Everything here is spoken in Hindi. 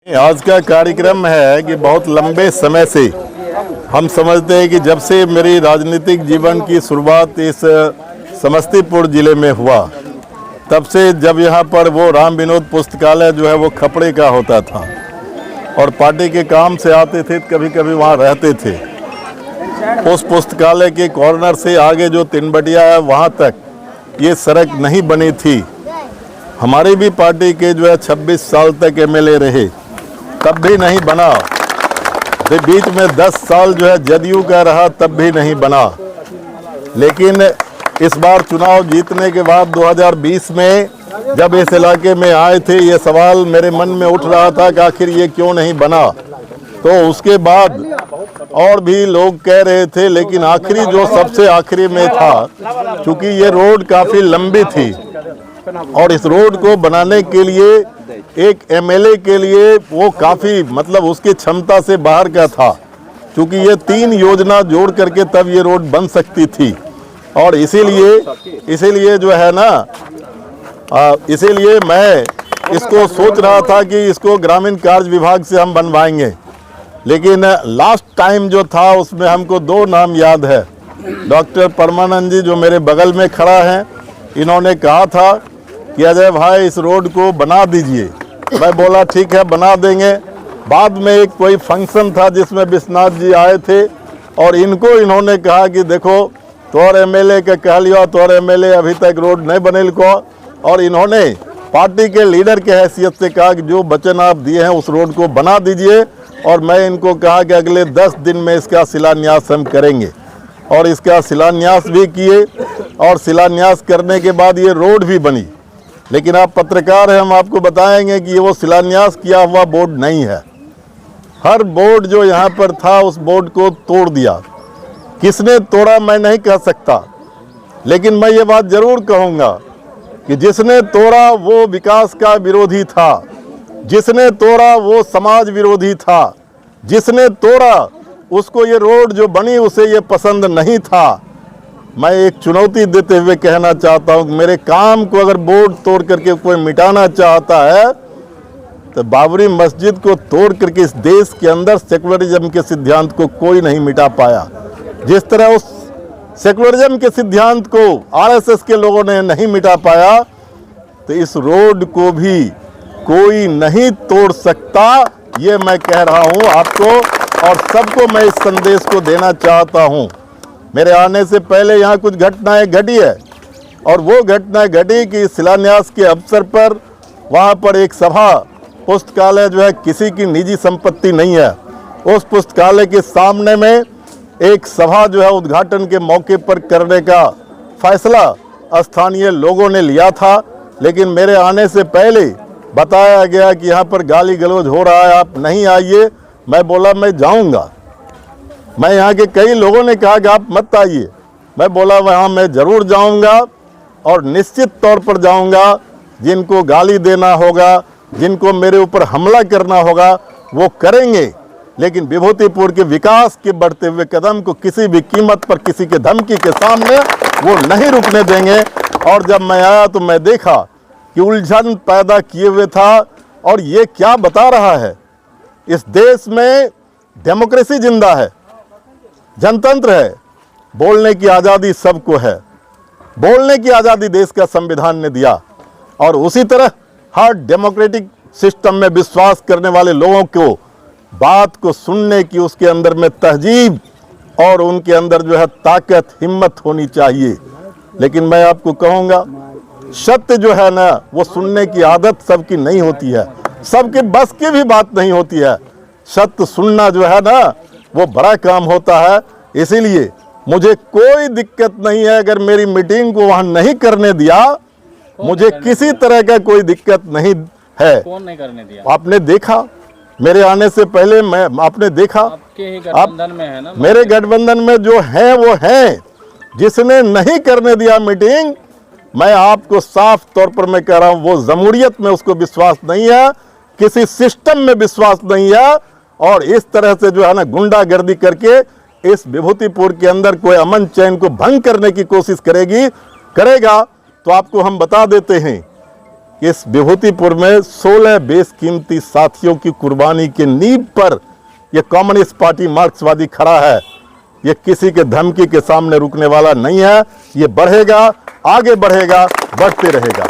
आज का कार्यक्रम है कि बहुत लंबे समय से हम समझते हैं कि जब से मेरी राजनीतिक जीवन की शुरुआत इस समस्तीपुर ज़िले में हुआ, तब से जब यहाँ पर वो राम विनोद पुस्तकालय जो है वो खपड़े का होता था और पार्टी के काम से आते थे, कभी कभी वहाँ रहते थे। उस पुस्तकालय के कॉर्नर से आगे जो तिनबटिया है वहाँ तक ये सड़क नहीं बनी थी। हमारी भी पार्टी के जो है 26 साल तक एमएलए रहे, तब भी नहीं बना। बीच में 10 साल जो है जदयू का रहा, तब भी नहीं बना। लेकिन इस बार चुनाव जीतने के बाद 2020 में जब इस इलाके में आए थे, ये सवाल मेरे मन में उठ रहा था कि आखिर ये क्यों नहीं बना। तो उसके बाद और भी लोग कह रहे थे, लेकिन आखिरी जो सबसे आखिरी में था, क्योंकि ये रोड काफ़ी लंबी थी और इस रोड को बनाने के लिए एक एमएलए के लिए वो काफ़ी मतलब उसकी क्षमता से बाहर का था, क्योंकि ये 3 योजना जोड़ करके तब ये रोड बन सकती थी। और इसीलिए जो है ना, इसीलिए मैं इसको सोच रहा था कि इसको ग्रामीण कार्य विभाग से हम बनवाएंगे। लेकिन लास्ट टाइम जो था उसमें हमको 2 नाम याद है। डॉक्टर परमानंद जी जो मेरे बगल में खड़ा है, इन्होंने कहा था कि अजय भाई इस रोड को बना दीजिए। मैं बोला ठीक है बना देंगे। बाद में एक कोई फंक्शन था जिसमें विश्वनाथ जी आए थे और इन्होंने कहा कि देखो तोर एमएलए के कह लियो, तोर एमएलए अभी तक रोड नहीं बनेल को। और इन्होंने पार्टी के लीडर के हैसियत से कहा कि जो वचन आप दिए हैं उस रोड को बना दीजिए। और मैं इनको कहा कि अगले 10 दिन में इसका शिलान्यास हम करेंगे और इसका शिलान्यास भी किए और शिलान्यास करने के बाद ये रोड भी बनी। लेकिन आप पत्रकार हैं, हम आपको बताएंगे कि ये वो शिलान्यास किया हुआ बोर्ड नहीं है। हर बोर्ड जो यहाँ पर था उस बोर्ड को तोड़ दिया। किसने तोड़ा मैं नहीं कह सकता, लेकिन मैं ये बात जरूर कहूँगा कि जिसने तोड़ा वो विकास का विरोधी था, जिसने तोड़ा वो समाज विरोधी था, जिसने तोड़ा उसको ये रोड जो बनी उसे ये पसंद नहीं था। मैं एक चुनौती देते हुए कहना चाहता हूँ कि मेरे काम को अगर बोर्ड तोड़ करके कोई मिटाना चाहता है तो बाबरी मस्जिद को तोड़ करके इस देश के अंदर सेकुलरिज्म के सिद्धांत को कोई नहीं मिटा पाया। जिस तरह उस सेकुलरिज्म के सिद्धांत को आरएसएस के लोगों ने नहीं मिटा पाया, तो इस रोड को भी कोई नहीं तोड़ सकता। ये मैं कह रहा हूँ आपको और सबको मैं इस संदेश को देना चाहता हूँ। मेरे आने से पहले यहाँ कुछ घटनाएं घटी है और वो घटना घटी कि शिलान्यास के अवसर पर वहाँ पर एक सभा, पुस्तकालय जो है किसी की निजी संपत्ति नहीं है, उस पुस्तकालय के सामने में एक सभा जो है उद्घाटन के मौके पर करने का फैसला स्थानीय लोगों ने लिया था। लेकिन मेरे आने से पहले बताया गया कि यहाँ पर गाली गलौज हो रहा है, आप नहीं आइए। मैं बोला मैं जाऊँगा। मैं यहाँ के कई लोगों ने कहा कि आप मत आइए। मैं बोला वहाँ मैं ज़रूर जाऊँगा और निश्चित तौर पर जाऊँगा। जिनको गाली देना होगा, जिनको मेरे ऊपर हमला करना होगा वो करेंगे, लेकिन विभूतिपुर के विकास के बढ़ते हुए कदम को किसी भी कीमत पर किसी के धमकी के सामने वो नहीं रुकने देंगे। और जब मैं आया तो मैं देखा कि उलझन पैदा किए हुए था। और ये क्या बता रहा है, इस देश में डेमोक्रेसी जिंदा है, जनतंत्र है, बोलने की आज़ादी सबको है, बोलने की आज़ादी देश का संविधान ने दिया। और उसी तरह हर डेमोक्रेटिक सिस्टम में विश्वास करने वाले लोगों को बात को सुनने की उसके अंदर में तहजीब और उनके अंदर जो है ताकत, हिम्मत होनी चाहिए। लेकिन मैं आपको कहूँगा, सत्य जो है ना वो सुनने की आदत सबकी नहीं होती है, सबके बस की भी बात नहीं होती है। सत्य सुनना जो है ना वो बड़ा काम होता है। इसीलिए मुझे कोई दिक्कत नहीं है अगर मेरी मीटिंग को वहाँ नहीं करने दिया, मुझे किसी तरह का कोई दिक्कत नहीं है। कौन नहीं करने दिया? आपने देखा मेरे आने से पहले, आपने देखा आपके ही गठबंधन में है ना, मेरे गठबंधन में जो है वो है। जिसने नहीं करने दिया मीटिंग, मैं आपको साफ तौर पर मैं कह रहा हूँ, वो जमहूरियत में उसको विश्वास नहीं है, किसी सिस्टम में विश्वास नहीं है। और इस तरह से जो है ना गुंडागर्दी करके इस विभूतिपुर के अंदर कोई अमन चैन को भंग करने की कोशिश करेगा तो आपको हम बता देते हैं इस विभूतिपुर में 16 बेशकीमती साथियों की कुर्बानी की नींव पर यह कम्युनिस्ट पार्टी मार्क्सवादी खड़ा है। ये किसी के धमकी के सामने रुकने वाला नहीं है। ये बढ़ेगा, आगे बढ़ेगा, बढ़ते रहेगा।